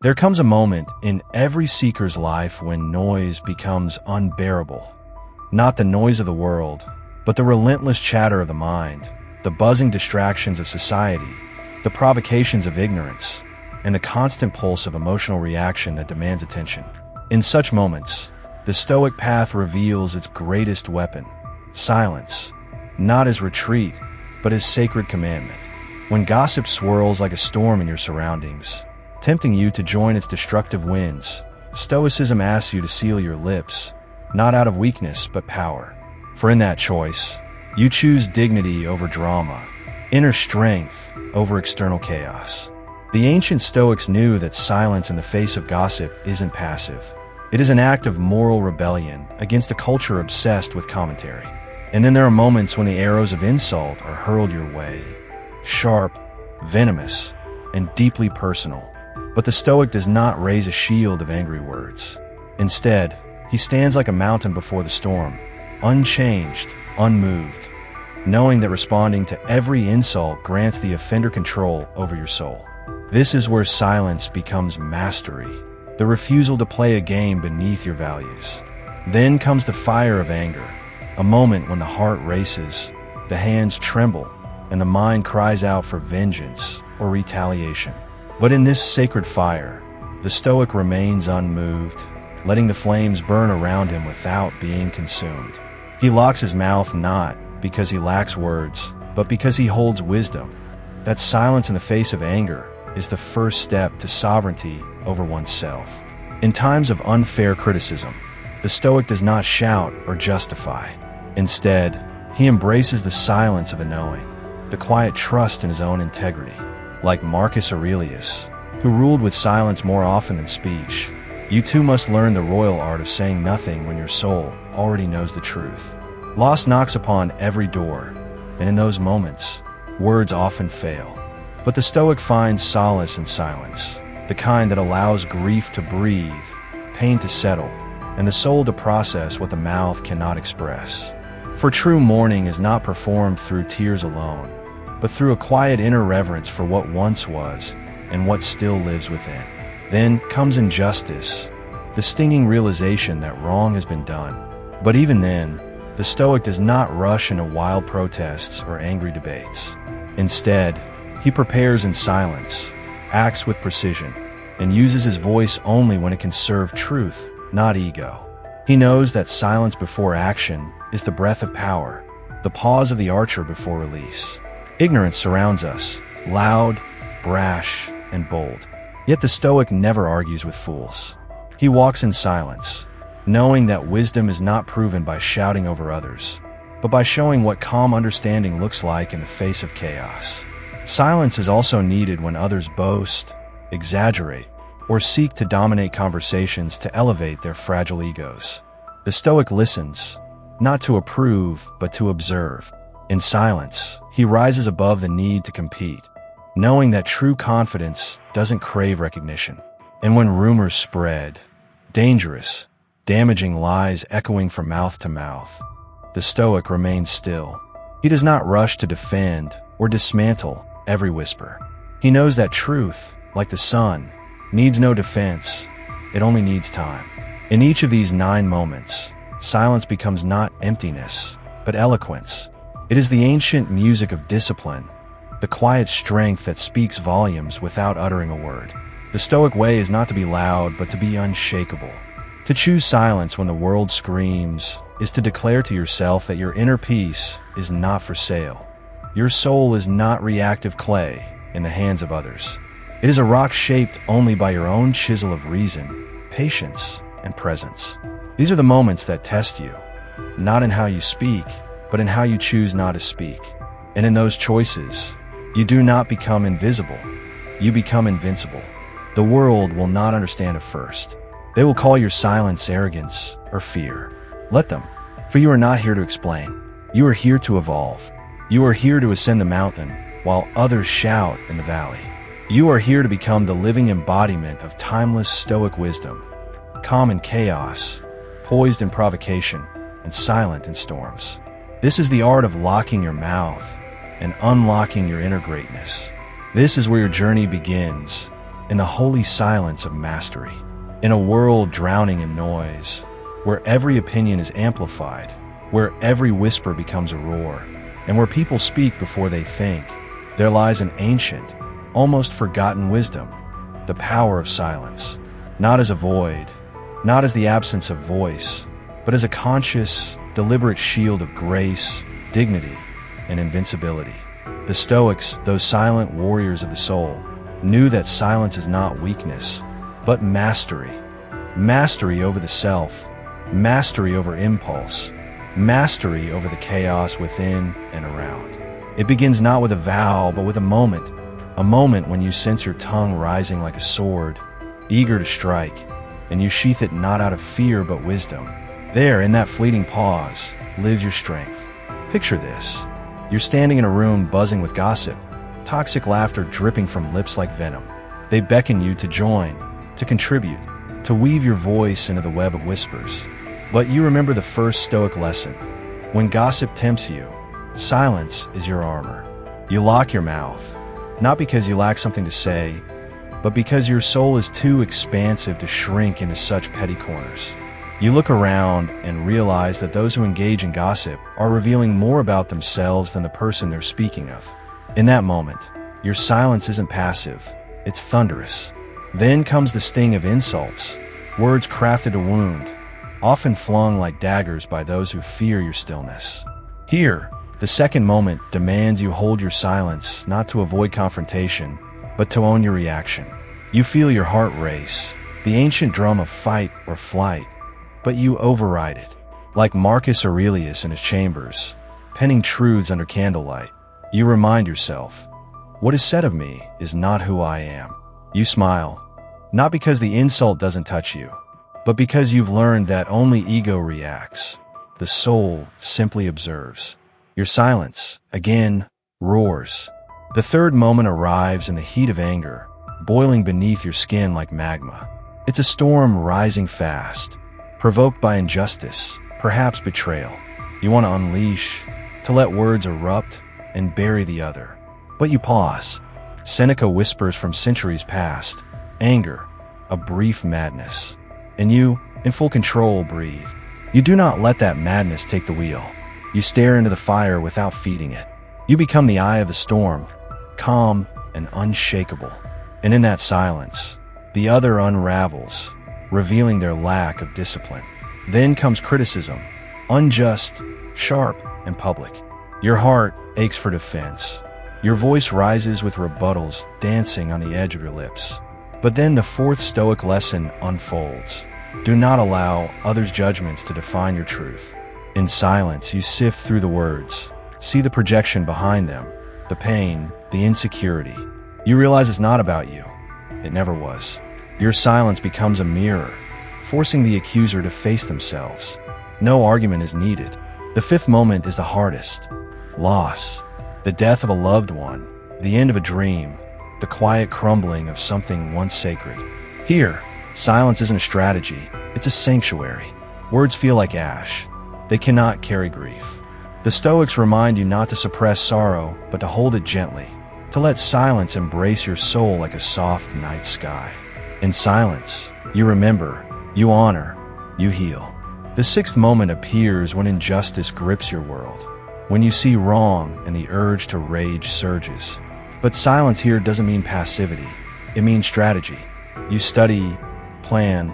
There comes a moment in every seeker's life when noise becomes unbearable. Not the noise of the world, but the relentless chatter of the mind, the buzzing distractions of society, the provocations of ignorance, and the constant pulse of emotional reaction that demands attention. In such moments, the Stoic path reveals its greatest weapon, silence, not as retreat, but as sacred commandment. When gossip swirls like a storm in your surroundings, tempting you to join its destructive winds, Stoicism asks you to seal your lips, not out of weakness but power. For in that choice, you choose dignity over drama, inner strength over external chaos. The ancient Stoics knew that silence in the face of gossip isn't passive. It is an act of moral rebellion against a culture obsessed with commentary. And then there are moments when the arrows of insult are hurled your way, sharp, venomous, and deeply personal. But the Stoic does not raise a shield of angry words. Instead, he stands like a mountain before the storm, unchanged, unmoved, knowing that responding to every insult grants the offender control over your soul. This is where silence becomes mastery, the refusal to play a game beneath your values. Then comes the fire of anger, a moment when the heart races, the hands tremble, and the mind cries out for vengeance or retaliation. But in this sacred fire, the Stoic remains unmoved, letting the flames burn around him without being consumed. He locks his mouth not because he lacks words, but because he holds wisdom. That silence in the face of anger is the first step to sovereignty over oneself. In times of unfair criticism, the Stoic does not shout or justify. Instead, he embraces the silence of a knowing, the quiet trust in his own integrity. Like Marcus Aurelius, who ruled with silence more often than speech, you too must learn the royal art of saying nothing when your soul already knows the truth. Loss knocks upon every door, and in those moments, words often fail. But the Stoic finds solace in silence, the kind that allows grief to breathe, pain to settle, and the soul to process what the mouth cannot express. For true mourning is not performed through tears alone, but through a quiet inner reverence for what once was and what still lives within. Then comes injustice, the stinging realization that wrong has been done. But even then, the Stoic does not rush into wild protests or angry debates. Instead, he prepares in silence, acts with precision, and uses his voice only when it can serve truth, not ego. He knows that silence before action is the breath of power, the pause of the archer before release. Ignorance surrounds us, loud, brash, and bold. Yet the Stoic never argues with fools. He walks in silence, knowing that wisdom is not proven by shouting over others, but by showing what calm understanding looks like in the face of chaos. Silence is also needed when others boast, exaggerate, or seek to dominate conversations to elevate their fragile egos. The Stoic listens, not to approve, but to observe. In silence, he rises above the need to compete, knowing that true confidence doesn't crave recognition. And when rumors spread, dangerous, damaging lies echoing from mouth to mouth, the Stoic remains still. He does not rush to defend or dismantle every whisper. He knows that truth, like the sun, needs no defense, it only needs time. In each of these 9 moments, silence becomes not emptiness, but eloquence. It is the ancient music of discipline, the quiet strength that speaks volumes without uttering a word. The Stoic way is not to be loud, but to be unshakable. To choose silence when the world screams is to declare to yourself that your inner peace is not for sale. Your soul is not reactive clay in the hands of others. It is a rock shaped only by your own chisel of reason, patience, and presence. These are the moments that test you, not in how you speak, but in how you choose not to speak. And in those choices, you do not become invisible, you become invincible. The world will not understand at first. They will call your silence arrogance or fear. Let them, for you are not here to explain. You are here to evolve. You are here to ascend the mountain while others shout in the valley. You are here to become the living embodiment of timeless Stoic wisdom, calm in chaos, poised in provocation, and silent in storms. This is the art of locking your mouth and unlocking your inner greatness. This is where your journey begins, in the holy silence of mastery. In a world drowning in noise, where every opinion is amplified, where every whisper becomes a roar, and where people speak before they think, there lies an ancient, almost forgotten wisdom, the power of silence, not as a void, not as the absence of voice, but as a conscious, deliberate shield of grace, dignity, and invincibility. The Stoics, those silent warriors of the soul, knew that silence is not weakness, but mastery. Mastery over the self, mastery over impulse, mastery over the chaos within and around. It begins not with a vow, but with a moment when you sense your tongue rising like a sword, eager to strike, and you sheath it not out of fear but wisdom. There, in that fleeting pause, lives your strength. Picture this. You're standing in a room buzzing with gossip, toxic laughter dripping from lips like venom. They beckon you to join, to contribute, to weave your voice into the web of whispers. But you remember the first Stoic lesson. When gossip tempts you, silence is your armor. You lock your mouth, not because you lack something to say, but because your soul is too expansive to shrink into such petty corners. You look around and realize that those who engage in gossip are revealing more about themselves than the person they're speaking of. In that moment, your silence isn't passive, it's thunderous. Then comes the sting of insults, words crafted to wound, often flung like daggers by those who fear your stillness. Here, the second moment demands you hold your silence, not to avoid confrontation, but to own your reaction. You feel your heart race, the ancient drum of fight or flight, but you override it. Like Marcus Aurelius in his chambers, penning truths under candlelight, you remind yourself, what is said of me is not who I am. You smile, not because the insult doesn't touch you, but because you've learned that only ego reacts. The soul simply observes. Your silence, again, roars. The third moment arrives in the heat of anger, boiling beneath your skin like magma. It's a storm rising fast, provoked by injustice, perhaps betrayal. You want to unleash, to let words erupt and bury the other. But you pause. Seneca whispers from centuries past, anger, a brief madness. And you, in full control, breathe. You do not let that madness take the wheel. You stare into the fire without feeding it. You become the eye of the storm, calm and unshakable. And in that silence, the other unravels, revealing their lack of discipline. Then comes criticism, unjust, sharp, and public. Your heart aches for defense. Your voice rises with rebuttals dancing on the edge of your lips. But then the fourth Stoic lesson unfolds. Do not allow others' judgments to define your truth. In silence, you sift through the words, see the projection behind them, the pain, the insecurity. You realize it's not about you. It never was. Your silence becomes a mirror, forcing the accuser to face themselves. No argument is needed. The fifth moment is the hardest. Loss. The death of a loved one, the end of a dream, the quiet crumbling of something once sacred. Here, silence isn't a strategy, it's a sanctuary. Words feel like ash. They cannot carry grief. The Stoics remind you not to suppress sorrow, but to hold it gently, to let silence embrace your soul like a soft night sky. In silence, you remember, you honor, you heal. The sixth moment appears when injustice grips your world, when you see wrong and the urge to rage surges. But silence here doesn't mean passivity, it means strategy. You study, plan,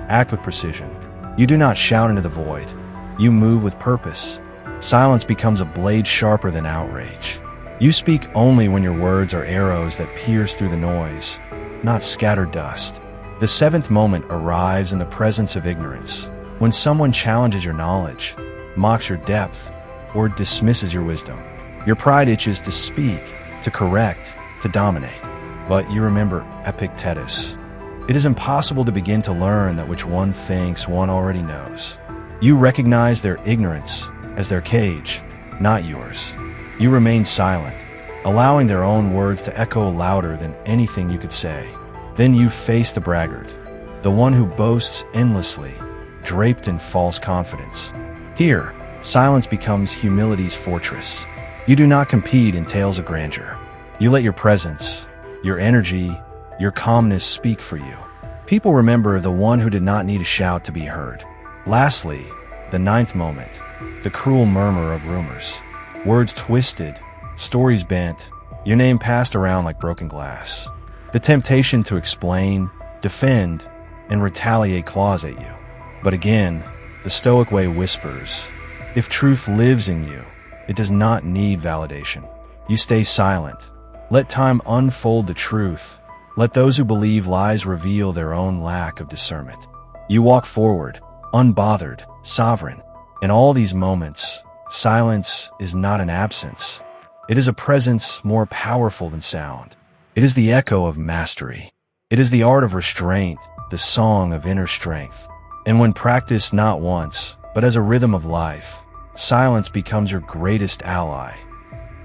act with precision. You do not shout into the void. You move with purpose. Silence becomes a blade sharper than outrage. You speak only when your words are arrows that pierce through the noise, not scattered dust. The seventh moment arrives in the presence of ignorance, when someone challenges your knowledge, mocks your depth, or dismisses your wisdom. Your pride itches to speak, to correct, to dominate. But you remember Epictetus. It is impossible to begin to learn that which one thinks one already knows. You recognize their ignorance as their cage, not yours. You remain silent, allowing their own words to echo louder than anything you could say. Then you face the braggart, the one who boasts endlessly, draped in false confidence. Here, silence becomes humility's fortress. You do not compete in tales of grandeur. You let your presence, your energy, your calmness speak for you. People remember the one who did not need a shout to be heard. Lastly, the ninth moment, the cruel murmur of rumors. Words twisted, stories bent, your name passed around like broken glass. The temptation to explain, defend, and retaliate claws at you. But again, the Stoic way whispers, if truth lives in you, it does not need validation. You stay silent. Let time unfold the truth. Let those who believe lies reveal their own lack of discernment. You walk forward, unbothered, sovereign. In all these moments, silence is not an absence. It is a presence more powerful than sound. It is the echo of mastery. It is the art of restraint, the song of inner strength. And when practiced not once, but as a rhythm of life, silence becomes your greatest ally,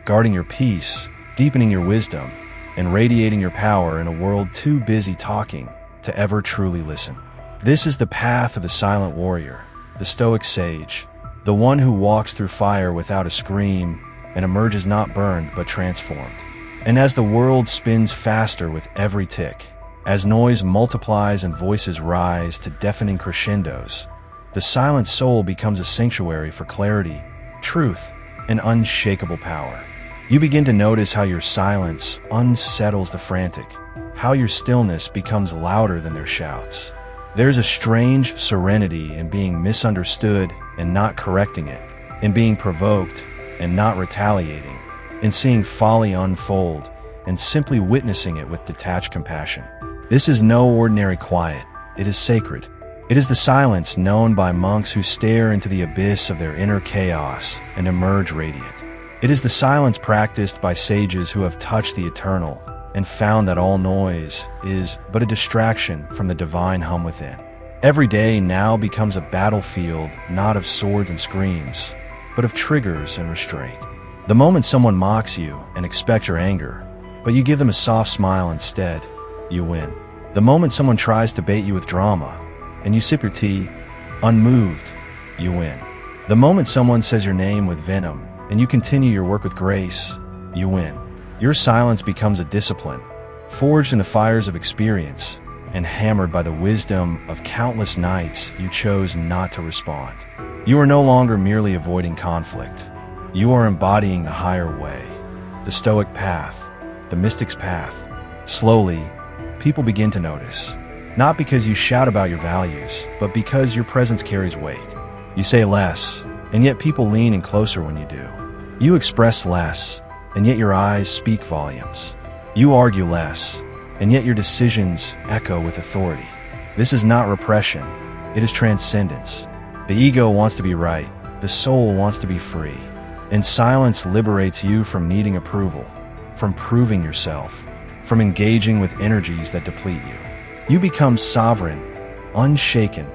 guarding your peace, deepening your wisdom, and radiating your power in a world too busy talking to ever truly listen. This is the path of the silent warrior, the Stoic sage, the one who walks through fire without a scream and emerges not burned but transformed. And as the world spins faster with every tick, as noise multiplies and voices rise to deafening crescendos, the silent soul becomes a sanctuary for clarity, truth, and unshakable power. You begin to notice how your silence unsettles the frantic, how your stillness becomes louder than their shouts. There's a strange serenity in being misunderstood and not correcting it, in being provoked and not retaliating, in seeing folly unfold and simply witnessing it with detached compassion. This is no ordinary quiet. It is sacred. It is the silence known by monks who stare into the abyss of their inner chaos and emerge radiant. It is the silence practiced by sages who have touched the eternal and found that all noise is but a distraction from the divine hum within. Every day now becomes a battlefield not of swords and screams, but of triggers and restraint. The moment someone mocks you and expects your anger, but you give them a soft smile instead, you win. The moment someone tries to bait you with drama, and you sip your tea, unmoved, you win. The moment someone says your name with venom, and you continue your work with grace, you win. Your silence becomes a discipline, forged in the fires of experience, and hammered by the wisdom of countless nights you chose not to respond. You are no longer merely avoiding conflict. You are embodying the higher way, the Stoic path, the mystic's path. Slowly, people begin to notice. Not because you shout about your values, but because your presence carries weight. You say less, and yet people lean in closer when you do. You express less, and yet your eyes speak volumes. You argue less, and yet your decisions echo with authority. This is not repression, it is transcendence. The ego wants to be right, the soul wants to be free, and silence liberates you from needing approval, from proving yourself, from engaging with energies that deplete you. You become sovereign, unshaken,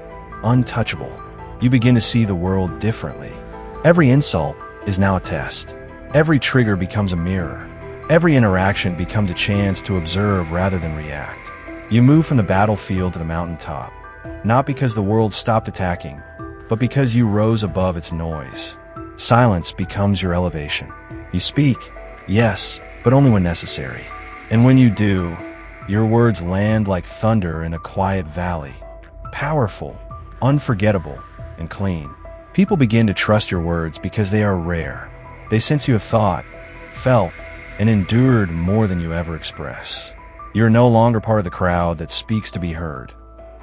untouchable. You begin to see the world differently. Every insult is now a test. Every trigger becomes a mirror. Every interaction becomes a chance to observe rather than react. You move from the battlefield to the mountaintop, not because the world stopped attacking, but because you rose above its noise. Silence becomes your elevation. You speak, yes, but only when necessary. And when you do, your words land like thunder in a quiet valley, powerful, unforgettable, and clean. People begin to trust your words because they are rare. They sense you have thought, felt, and endured more than you ever express. You are no longer part of the crowd that speaks to be heard.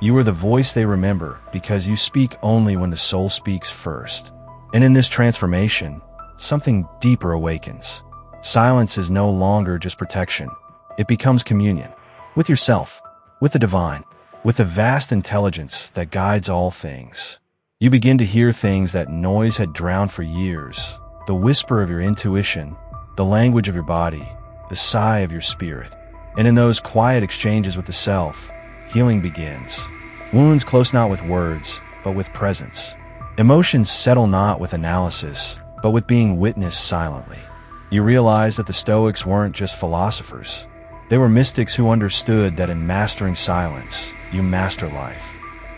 You are the voice they remember because you speak only when the soul speaks first. And in this transformation, something deeper awakens. Silence is no longer just protection. It becomes communion. With yourself, with the divine, with the vast intelligence that guides all things. You begin to hear things that noise had drowned for years, the whisper of your intuition, the language of your body, the sigh of your spirit. And in those quiet exchanges with the self, healing begins. Wounds close not with words, but with presence. Emotions settle not with analysis, but with being witnessed silently. You realize that the Stoics weren't just philosophers. They were mystics who understood that in mastering silence, you master life.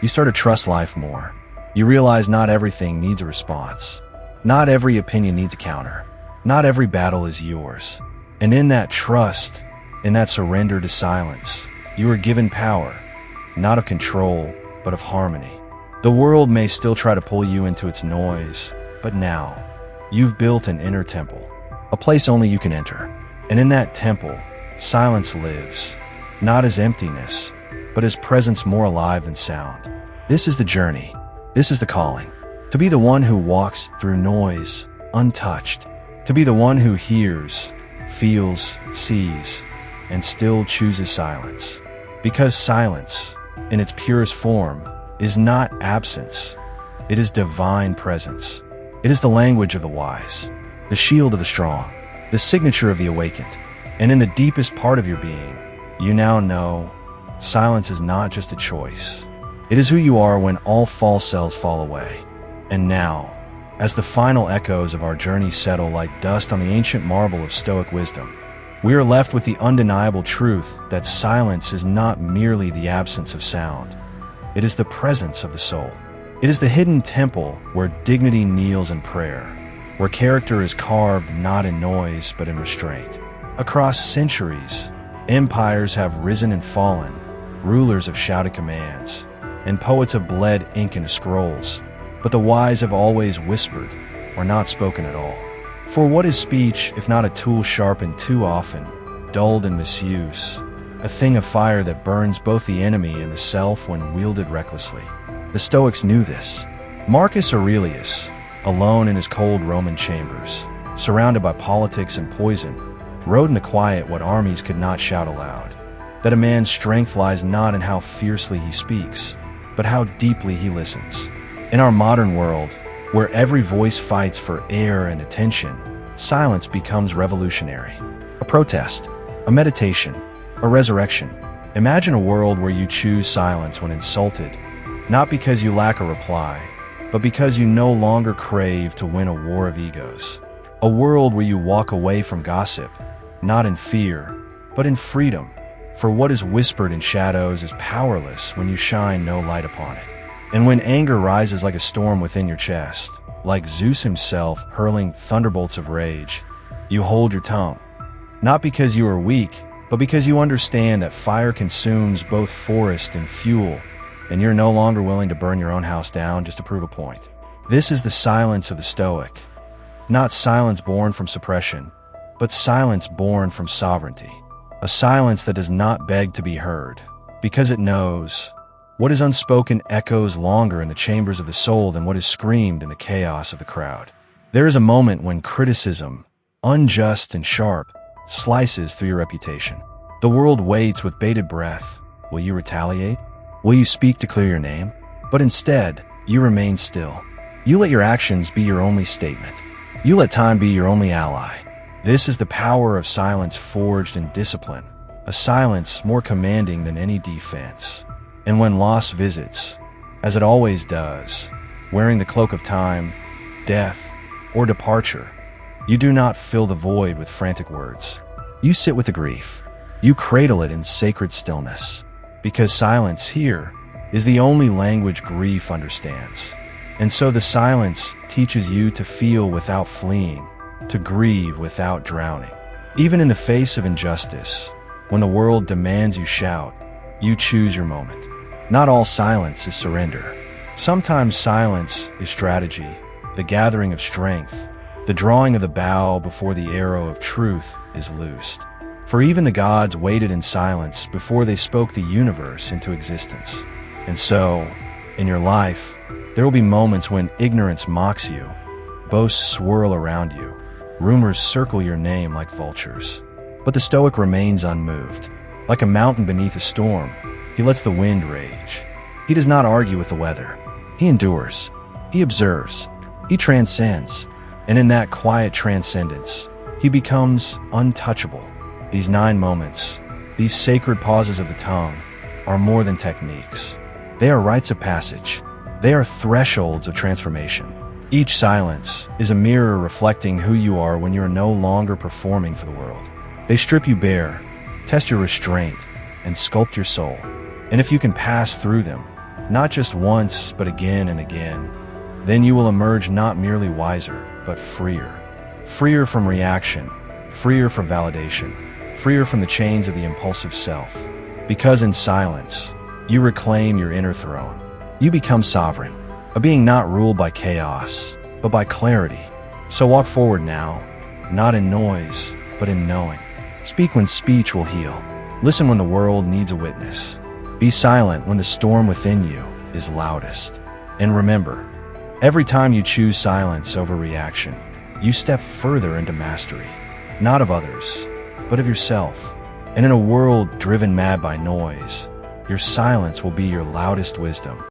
You start to trust life more. You realize not everything needs a response. Not every opinion needs a counter. Not every battle is yours. And in that trust, in that surrender to silence, You are given power, not of control, but of harmony. The world may still try to pull you into its noise, but now, you've built an inner temple, a place only you can enter. And in that temple, silence lives, not as emptiness, but as presence more alive than sound. This is the journey. This is the calling. To be the one who walks through noise, untouched. To be the one who hears, feels, sees, and still chooses silence. Because silence, in its purest form, is not absence. It is divine presence. It is the language of the wise, the shield of the strong, the signature of the awakened. And in the deepest part of your being, you now know silence is not just a choice. It is who you are when all false selves fall away. And now, as the final echoes of our journey settle like dust on the ancient marble of Stoic wisdom, we are left with the undeniable truth that silence is not merely the absence of sound. It is the presence of the soul. It is the hidden temple where dignity kneels in prayer, where character is carved not in noise but in restraint. Across centuries, empires have risen and fallen, rulers have shouted commands, and poets have bled ink into scrolls. But the wise have always whispered, or not spoken at all. For what is speech if not a tool sharpened too often, dulled in misuse, a thing of fire that burns both the enemy and the self when wielded recklessly? The Stoics knew this. Marcus Aurelius, alone in his cold Roman chambers, surrounded by politics and poison, wrote in the quiet what armies could not shout aloud, that a man's strength lies not in how fiercely he speaks, but how deeply he listens. In our modern world, where every voice fights for air and attention, silence becomes revolutionary. A protest, a meditation, a resurrection. Imagine a world where you choose silence when insulted, not because you lack a reply, but because you no longer crave to win a war of egos. A world where you walk away from gossip, not in fear, but in freedom. For what is whispered in shadows is powerless when you shine no light upon it. And when anger rises like a storm within your chest, like Zeus himself hurling thunderbolts of rage, you hold your tongue. Not because you are weak, but because you understand that fire consumes both forest and fuel, and you're no longer willing to burn your own house down just to prove a point. This is the silence of the Stoic. Not silence born from suppression, but silence born from sovereignty. A silence that does not beg to be heard, because it knows what is unspoken echoes longer in the chambers of the soul than what is screamed in the chaos of the crowd. There is a moment when criticism, unjust and sharp, slices through your reputation. The world waits with bated breath. Will you retaliate? Will you speak to clear your name? But instead, you remain still. You let your actions be your only statement. You let time be your only ally. This is the power of silence forged in discipline, a silence more commanding than any defense. And when loss visits, as it always does, wearing the cloak of time, death, or departure, you do not fill the void with frantic words. You sit with the grief. You cradle it in sacred stillness, because silence here is the only language grief understands. And so the silence teaches you to feel without fleeing, to grieve without drowning. Even in the face of injustice, when the world demands you shout, you choose your moment. Not all silence is surrender. Sometimes silence is strategy, the gathering of strength, the drawing of the bow before the arrow of truth is loosed. For even the gods waited in silence before they spoke the universe into existence. And so, in your life, there will be moments when ignorance mocks you, boasts swirl around you, rumors circle your name like vultures. But the Stoic remains unmoved. Like a mountain beneath a storm, he lets the wind rage. He does not argue with the weather. He endures. He observes. He transcends. And in that quiet transcendence, he becomes untouchable. These 9 moments, these sacred pauses of the tongue, are more than techniques. They are rites of passage. They are thresholds of transformation. Each silence is a mirror reflecting who you are when you are no longer performing for the world. They strip you bare, test your restraint, and sculpt your soul. And if you can pass through them, not just once, but again and again, then you will emerge not merely wiser, but freer. Freer from reaction, freer from validation, freer from the chains of the impulsive self. Because in silence, you reclaim your inner throne. You become sovereign, a being not ruled by chaos, but by clarity. So walk forward now, not in noise, but in knowing. Speak when speech will heal. Listen when the world needs a witness. Be silent when the storm within you is loudest. And remember, every time you choose silence over reaction, you step further into mastery, not of others, but of yourself. And in a world driven mad by noise, your silence will be your loudest wisdom.